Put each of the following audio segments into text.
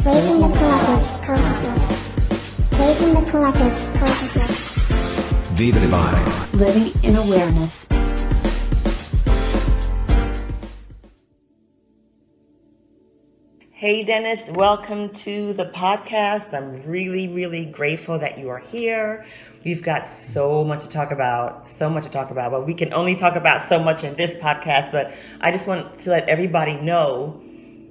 Raising the collective consciousness. Raising the collective consciousness. Viva Divine. Living in awareness. Hey Dennis, welcome to the podcast. I'm really grateful that you are here. We've got so much to talk about, but we can only talk about so much in this podcast. But I just want to let everybody know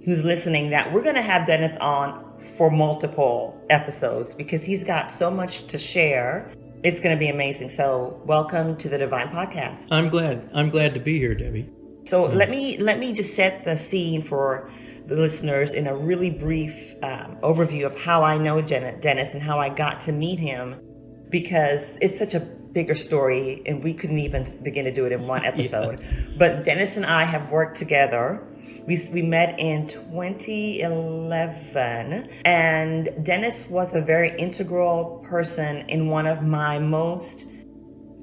who's listening that we're going to have Dennis on for multiple episodes because he's got so much to share. It's going to be amazing. So welcome to the Divine Podcast. I'm glad to be here, Debbie. So let me just set the scene for the listeners in a really brief overview of how I know Dennis and how I got to meet him, because it's such a bigger story and we couldn't even begin to do it in one episode. Yeah. But Dennis and I have worked together. We met in 2011, and Dennis was a very integral person in one of my most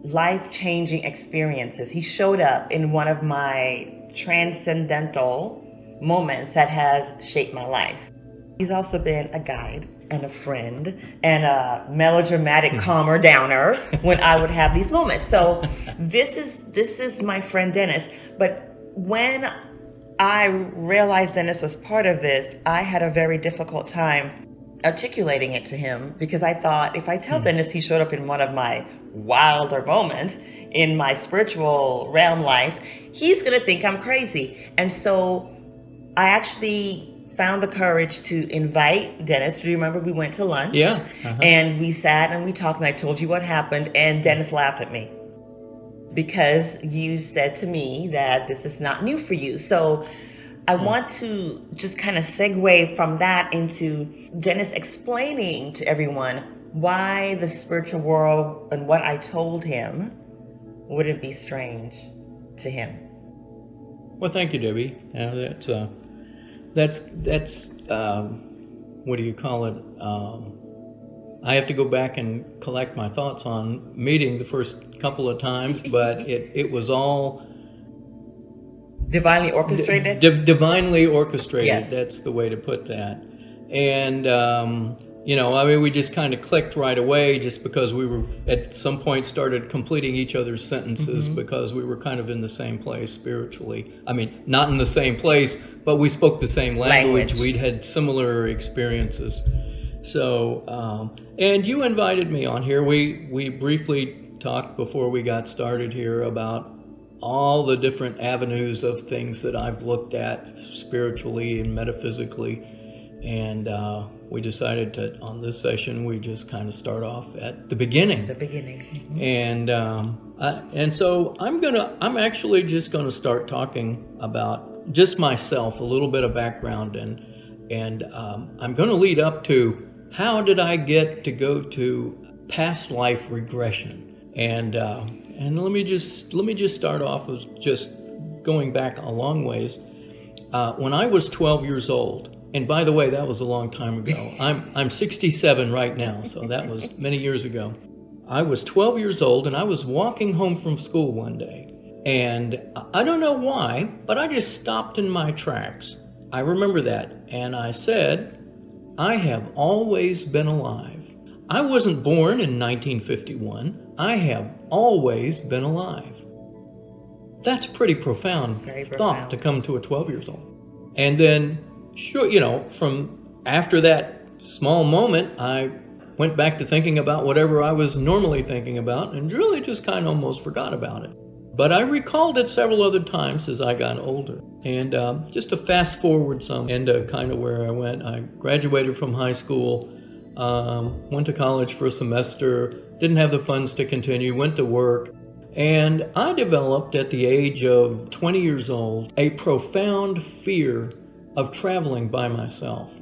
life-changing experiences. He showed up in one of my transcendental moments that has shaped my life. He's also been a guide and a friend and a melodramatic calmer downer when I would have these moments. So this is my friend Dennis. But when I realized Dennis was part of this, I had a very difficult time articulating it to him, because I thought if I tell Dennis he showed up in one of my wilder moments in my spiritual realm life, he's going to think I'm crazy. And so I actually found the courage to invite Dennis. Do you remember we went to lunch? Yeah. And we sat and we talked and I told you what happened, and Dennis laughed at me because you said to me that this is not new for you. So I want to just kind of segue from that into Dennis explaining to everyone why the spiritual world and what I told him wouldn't be strange to him. Well, thank you, Debbie. That's what do you call it? I have to go back and collect my thoughts on meeting the first couple of times, but it was all divinely orchestrated. Divinely orchestrated. Yes. That's the way to put that. And we just kind of clicked right away, just because we were at some point started completing each other's sentences because we were kind of in the same place spiritually. I mean, not in the same place, but we spoke the same language. We'd had similar experiences. So, and you invited me on here. We briefly talked before we got started here about all the different avenues of things that I've looked at spiritually and metaphysically. And we decided to, on this session, we just kind of start off at the beginning. And so I'm actually just gonna start talking about just myself, a little bit of background, and I'm gonna lead up to how did I get to go to past life regression. And let me just start off with just going back a long ways. When I was 12 years old, and by the way, that was a long time ago. I'm 67 right now, so that was many years ago. I was 12 years old, and I was walking home from school one day. And I don't know why, but I just stopped in my tracks. I remember that. And I said, I have always been alive. I wasn't born in 1951. I have always been alive. That's a pretty profound thought to come to a 12-year-old. And then, sure, from after that small moment, I went back to thinking about whatever I was normally thinking about and really just kind of almost forgot about it. But I recalled it several other times as I got older. And just to fast forward some into kind of where I went, I graduated from high school, went to college for a semester, didn't have the funds to continue, went to work. And I developed at the age of 20 years old a profound fear of traveling by myself,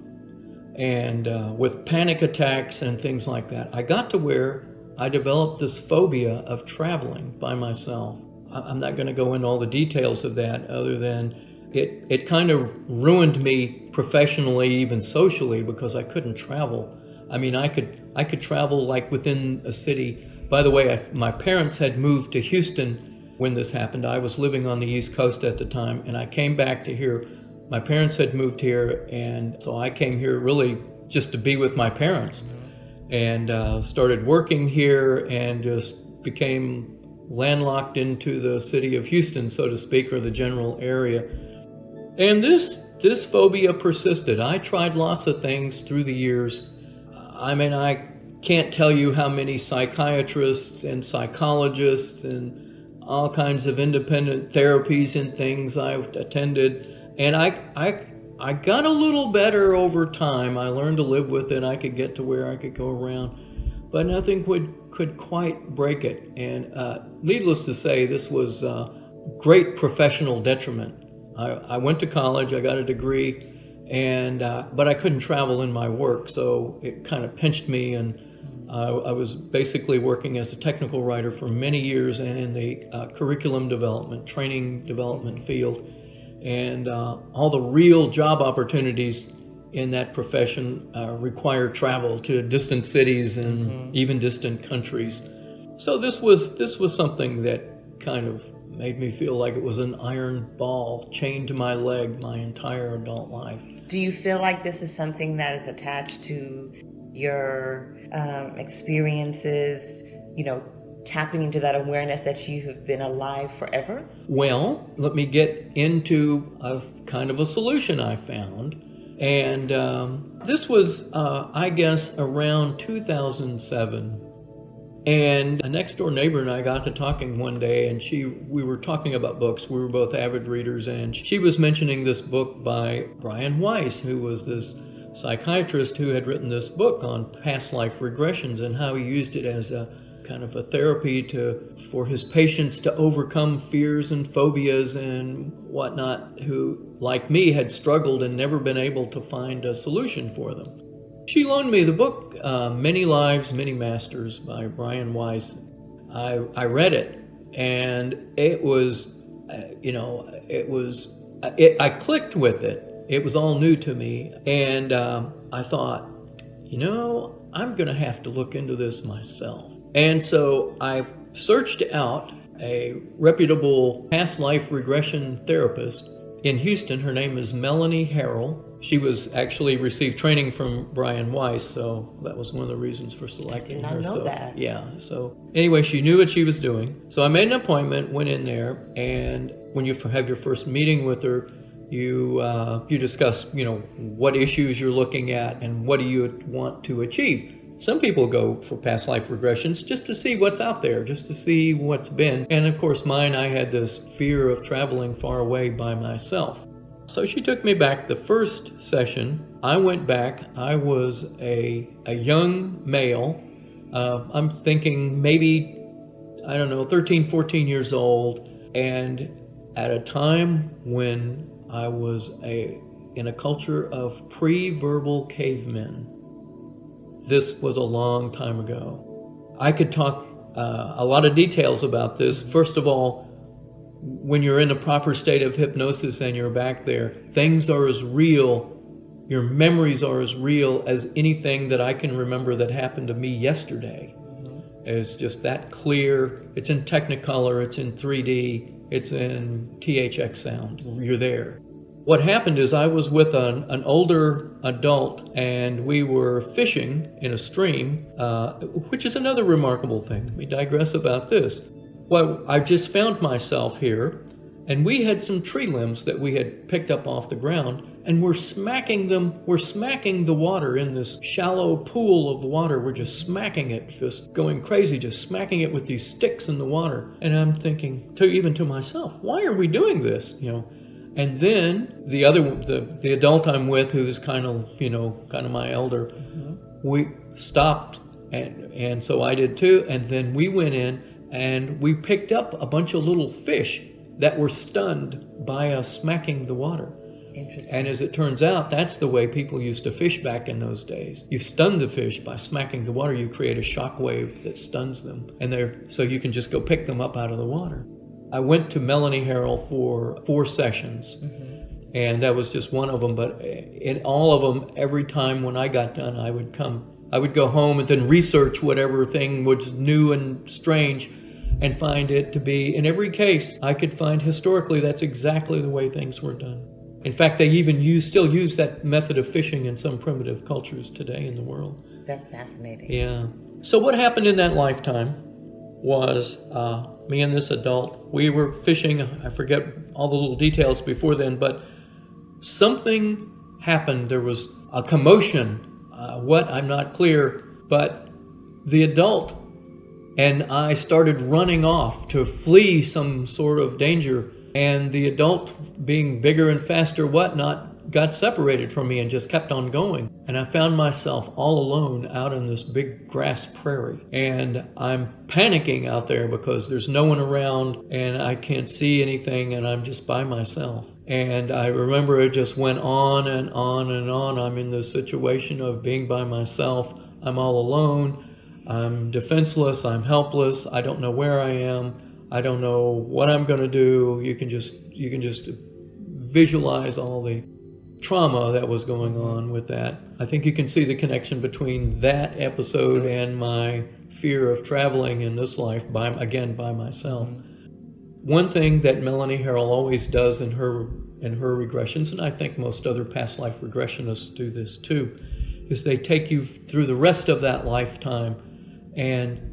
and with panic attacks and things like that. I got to where I developed this phobia of traveling by myself. I'm not going to go into all the details of that, other than it kind of ruined me professionally, even socially, because I couldn't travel. I mean, I could travel like within a city. By the way, my parents had moved to Houston when this happened. I was living on the East Coast at the time, and I came back to here My parents had moved here, and so I came here really just to be with my parents, and started working here and just became landlocked into the city of Houston, so to speak, or the general area. And this phobia persisted. I tried lots of things through the years. I mean, I can't tell you how many psychiatrists and psychologists and all kinds of independent therapies and things I've attended. And I got a little better over time. I learned to live with it. I could get to where I could go around, but nothing could quite break it. And needless to say, this was great professional detriment. I went to college, I got a degree, and but I couldn't travel in my work, so it kind of pinched me, and I was basically working as a technical writer for many years and in the curriculum development, training development field. And all the real job opportunities in that profession require travel to distant cities and even distant countries. So this was something that kind of made me feel like it was an iron ball chained to my leg my entire adult life. Do you feel like this is something that is attached to your experiences, tapping into that awareness that you have been alive forever? Well, let me get into a kind of a solution I found. And this was, I guess, around 2007. And a next door neighbor and I got to talking one day, and we were talking about books. We were both avid readers, and she was mentioning this book by Brian Weiss, who was this psychiatrist who had written this book on past life regressions and how he used it as a kind of a therapy for his patients to overcome fears and phobias and whatnot, who, like me, had struggled and never been able to find a solution for them. She loaned me the book, Many Lives, Many Masters by Brian Weiss. I read it, and it was, I clicked with it. It was all new to me, and I thought, I'm going to have to look into this myself. And so I searched out a reputable past life regression therapist in Houston. Her name is Melanie Harrell. She was actually received training from Brian Weiss, so that was one of the reasons for selecting her. I did not know that. Yeah. So anyway, she knew what she was doing. So I made an appointment, went in there, and when you have your first meeting with her, you discuss, what issues you're looking at and what do you want to achieve. Some people go for past life regressions just to see what's out there, just to see what's been. And of course mine, I had this fear of traveling far away by myself. So she took me back the first session. I went back. I was a young male. I'm thinking maybe, 13, 14 years old. And at a time when I was in a culture of pre-verbal cavemen. This was a long time ago. I could talk a lot of details about this. First of all, when you're in a proper state of hypnosis and you're back there, things are as real, your memories are as real as anything that I can remember that happened to me yesterday. It's just that clear. It's in Technicolor, it's in 3D, it's in THX sound. You're there. What happened is I was with an older adult, and we were fishing in a stream, which is another remarkable thing. Let me digress about this. Well, I just found myself here, and we had some tree limbs that we had picked up off the ground, and we're smacking the water in this shallow pool of water. We're just smacking it, just going crazy, just smacking it with these sticks in the water. And I'm thinking, even to myself, why are we doing this? And then the adult I'm with, who's kind of my elder, we stopped, and so I did too. And then we went in and we picked up a bunch of little fish that were stunned by us smacking the water. Interesting. And as it turns out, that's the way people used to fish back in those days. You stun the fish by smacking the water. You create a shock wave that stuns them, so you can just go pick them up out of the water. I went to Melanie Harrell for 4 sessions, and that was just one of them. But in all of them, every time when I got done, I would go home and then research whatever thing was new and strange and find it to be, in every case, I could find historically that's exactly the way things were done. In fact, they still use that method of fishing in some primitive cultures today in the world. That's fascinating. Yeah. So what happened in that lifetime was me and this adult, we were fishing. I forget all the little details before then, but something happened. There was a commotion. What? I'm not clear. But the adult and I started running off to flee some sort of danger. And the adult, being bigger and faster, whatnot, got separated from me and just kept on going. And I found myself all alone out in this big grass prairie. And I'm panicking out there because there's no one around and I can't see anything and I'm just by myself. And I remember it just went on and on and on. I'm in this situation of being by myself. I'm all alone. I'm defenseless. I'm helpless. I don't know where I am. I don't know what I'm going to do. You can just visualize all the trauma that was going on with that. I think you can see the connection between that episode and my fear of traveling in this life by myself. One thing that Melanie Harrell always does in her regressions, and I think most other past life regressionists do this too, is they take you through the rest of that lifetime and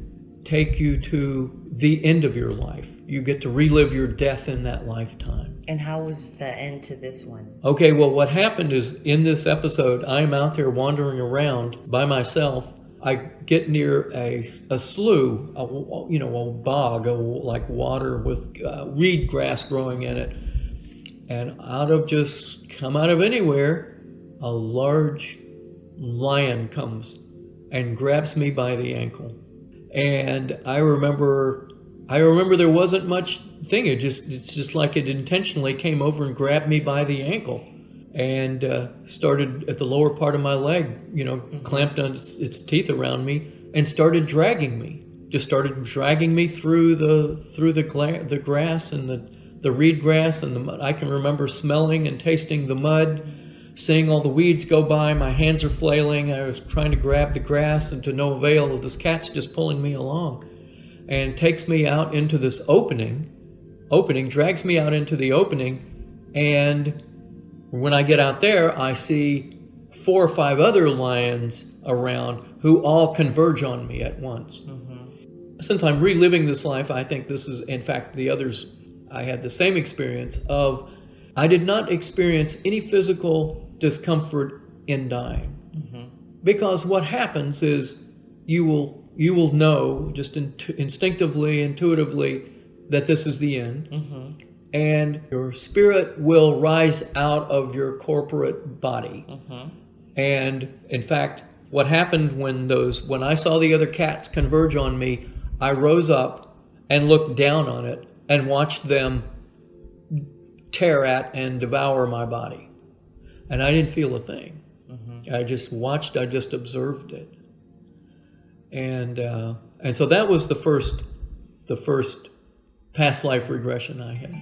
take you to the end of your life. You get to relive your death in that lifetime. And how was the end to this one? Okay, well, what happened is in this episode, I'm out there wandering around by myself. I get near a slough, a bog, like water with reed grass growing in it. And out of anywhere, a large lion comes and grabs me by the ankle. And I remember there wasn't much thing. It's just like it intentionally came over and grabbed me by the ankle and started at the lower part of my leg, clamped on its teeth around me and started dragging me. Just started dragging me through the grass and the reed grass and the mud. I can remember smelling and tasting the mud, seeing all the weeds go by. My hands are flailing. I was trying to grab the grass and to no avail. This cat's just pulling me along and takes me out into this opening, drags me out into the opening. And when I get out there, I see 4 or 5 other lions around who all converge on me at once. Mm-hmm. Since I'm reliving this life, I think this is, in fact, the others, I had the same experience of, I did not experience any physical discomfort in dying. Mm-hmm. Because what happens is you will know just instinctively, intuitively that this is the end. Mm-hmm. And your spirit will rise out of your corporate body. Mm-hmm. And in fact, what happened when I saw the other cats converge on me, I rose up and looked down on it and watched them tear at and devour my body. And I didn't feel a thing. Mm-hmm. I just watched, I just observed it. And so that was the first past life regression I had.